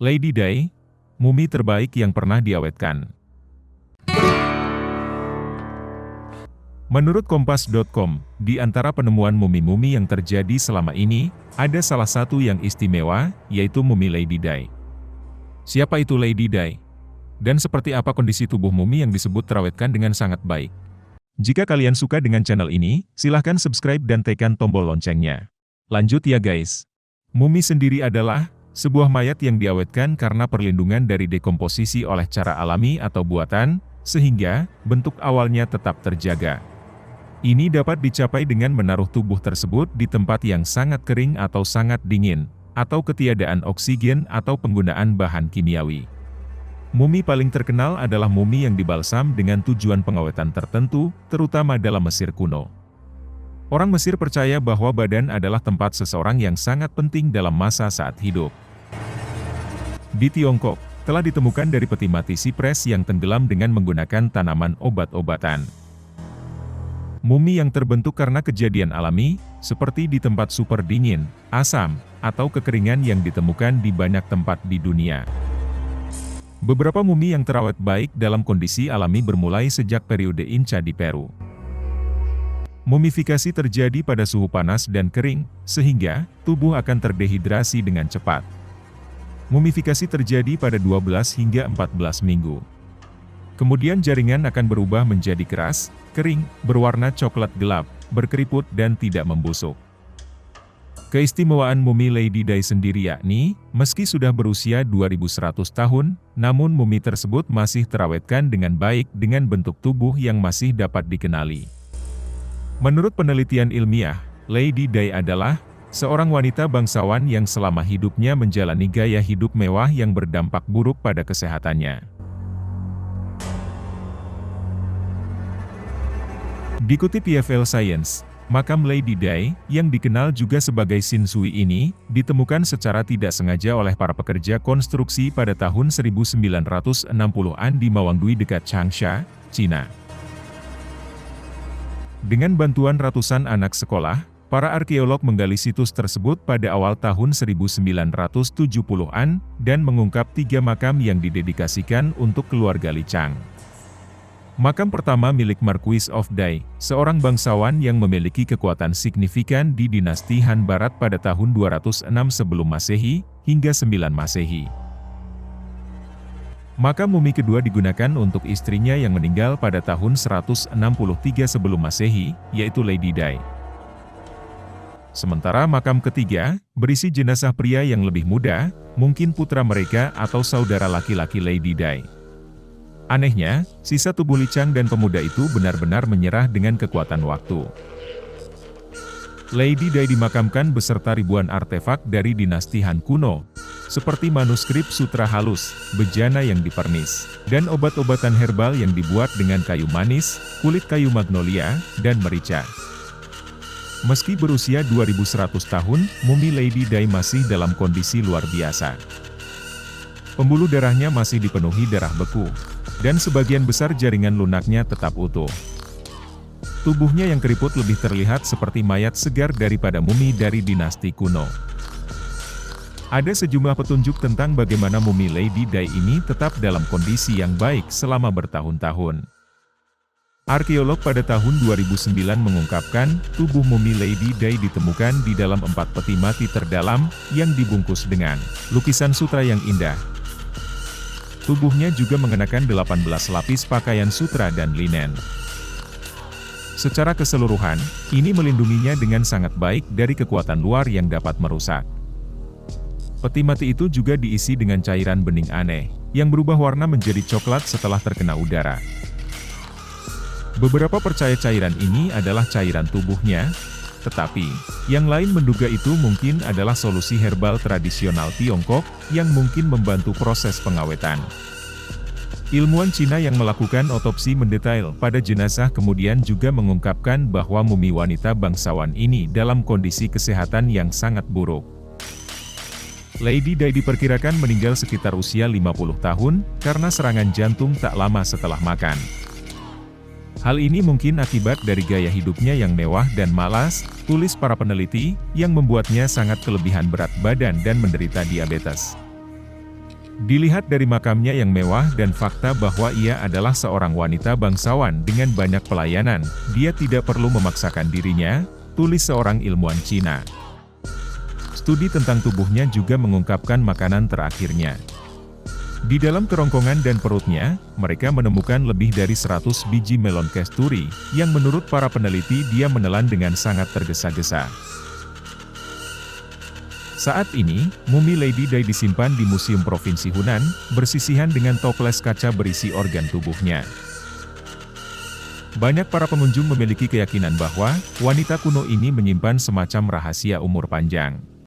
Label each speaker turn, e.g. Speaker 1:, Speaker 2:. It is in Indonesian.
Speaker 1: Lady Di, mumi terbaik yang pernah diawetkan. Menurut Kompas.com, di antara penemuan mumi-mumi yang terjadi selama ini, ada salah satu yang istimewa, yaitu mumi Lady Di. Siapa itu Lady Di? Dan seperti apa kondisi tubuh mumi yang disebut terawetkan dengan sangat baik? Jika kalian suka dengan channel ini, silahkan subscribe dan tekan tombol loncengnya. Lanjut ya guys. Mumi sendiri adalah sebuah mayat yang diawetkan karena perlindungan dari dekomposisi oleh cara alami atau buatan, sehingga bentuk awalnya tetap terjaga. Ini dapat dicapai dengan menaruh tubuh tersebut di tempat yang sangat kering atau sangat dingin, atau ketiadaan oksigen atau penggunaan bahan kimiawi. Mumi paling terkenal adalah mumi yang dibalsam dengan tujuan pengawetan tertentu, terutama dalam Mesir kuno. Orang Mesir percaya bahwa badan adalah tempat seseorang yang sangat penting dalam masa saat hidup. Di Tiongkok, telah ditemukan dari peti mati sipres yang tenggelam dengan menggunakan tanaman obat-obatan. Mumi yang terbentuk karena kejadian alami, seperti di tempat super dingin, asam, atau kekeringan yang ditemukan di banyak tempat di dunia. Beberapa mumi yang terawat baik dalam kondisi alami bermulai sejak periode Inca di Peru. Mumifikasi terjadi pada suhu panas dan kering, sehingga tubuh akan terdehidrasi dengan cepat. Mumifikasi terjadi pada 12 hingga 14 minggu. Kemudian jaringan akan berubah menjadi keras, kering, berwarna coklat gelap, berkeriput dan tidak membusuk. Keistimewaan mumi Lady Di sendiri yakni, meski sudah berusia 2100 tahun, namun mumi tersebut masih terawetkan dengan baik dengan bentuk tubuh yang masih dapat dikenali. Menurut penelitian ilmiah, Lady Di adalah seorang wanita bangsawan yang selama hidupnya menjalani gaya hidup mewah yang berdampak buruk pada kesehatannya. Dikutip YFL Science, makam Lady Di, yang dikenal juga sebagai Shinsui ini, ditemukan secara tidak sengaja oleh para pekerja konstruksi pada tahun 1960-an di Mawangdui dekat Changsha, Cina. Dengan bantuan ratusan anak sekolah, para arkeolog menggali situs tersebut pada awal tahun 1970-an, dan mengungkap 3 makam yang didedikasikan untuk keluarga Li Chang. Makam pertama milik Marquis of Dai, seorang bangsawan yang memiliki kekuatan signifikan di dinasti Han Barat pada tahun 206 sebelum Masehi, hingga 9 Masehi. Makam mumi kedua digunakan untuk istrinya yang meninggal pada tahun 163 sebelum Masehi, yaitu Lady Di. Sementara makam ketiga, berisi jenazah pria yang lebih muda, mungkin putra mereka atau saudara laki-laki Lady Di. Anehnya, sisa tubuh Li Chang dan pemuda itu benar-benar menyerah dengan kekuatan waktu. Lady Di dimakamkan beserta ribuan artefak dari dinasti Han kuno, seperti manuskrip sutra halus, bejana yang dipernis, dan obat-obatan herbal yang dibuat dengan kayu manis, kulit kayu magnolia, dan merica. Meski berusia 2100 tahun, mumi Lady Di masih dalam kondisi luar biasa. Pembuluh darahnya masih dipenuhi darah beku, dan sebagian besar jaringan lunaknya tetap utuh. Tubuhnya yang keriput lebih terlihat seperti mayat segar daripada mumi dari dinasti kuno. Ada sejumlah petunjuk tentang bagaimana mumi Lady Di ini tetap dalam kondisi yang baik selama bertahun-tahun. Arkeolog pada tahun 2009 mengungkapkan, tubuh mumi Lady Di ditemukan di dalam 4 peti mati terdalam, yang dibungkus dengan lukisan sutra yang indah. Tubuhnya juga mengenakan 18 lapis pakaian sutra dan linen. Secara keseluruhan, ini melindunginya dengan sangat baik dari kekuatan luar yang dapat merusak. Peti mati itu juga diisi dengan cairan bening aneh, yang berubah warna menjadi coklat setelah terkena udara. Beberapa percaya cairan ini adalah cairan tubuhnya, tetapi yang lain menduga itu mungkin adalah solusi herbal tradisional Tiongkok, yang mungkin membantu proses pengawetan. Ilmuwan Cina yang melakukan otopsi mendetail pada jenazah kemudian juga mengungkapkan bahwa mumi wanita bangsawan ini dalam kondisi kesehatan yang sangat buruk. Lady Di diperkirakan meninggal sekitar usia 50 tahun, karena serangan jantung tak lama setelah makan. Hal ini mungkin akibat dari gaya hidupnya yang mewah dan malas, tulis para peneliti, yang membuatnya sangat kelebihan berat badan dan menderita diabetes. Dilihat dari makamnya yang mewah dan fakta bahwa ia adalah seorang wanita bangsawan dengan banyak pelayanan, dia tidak perlu memaksakan dirinya, tulis seorang ilmuwan Cina. Studi tentang tubuhnya juga mengungkapkan makanan terakhirnya. Di dalam kerongkongan dan perutnya, mereka menemukan lebih dari 100 biji melon kasturi, yang menurut para peneliti dia menelan dengan sangat tergesa-gesa. Saat ini, mumi Lady Di disimpan di Museum Provinsi Hunan, bersisihan dengan toples kaca berisi organ tubuhnya. Banyak para pengunjung memiliki keyakinan bahwa wanita kuno ini menyimpan semacam rahasia umur panjang.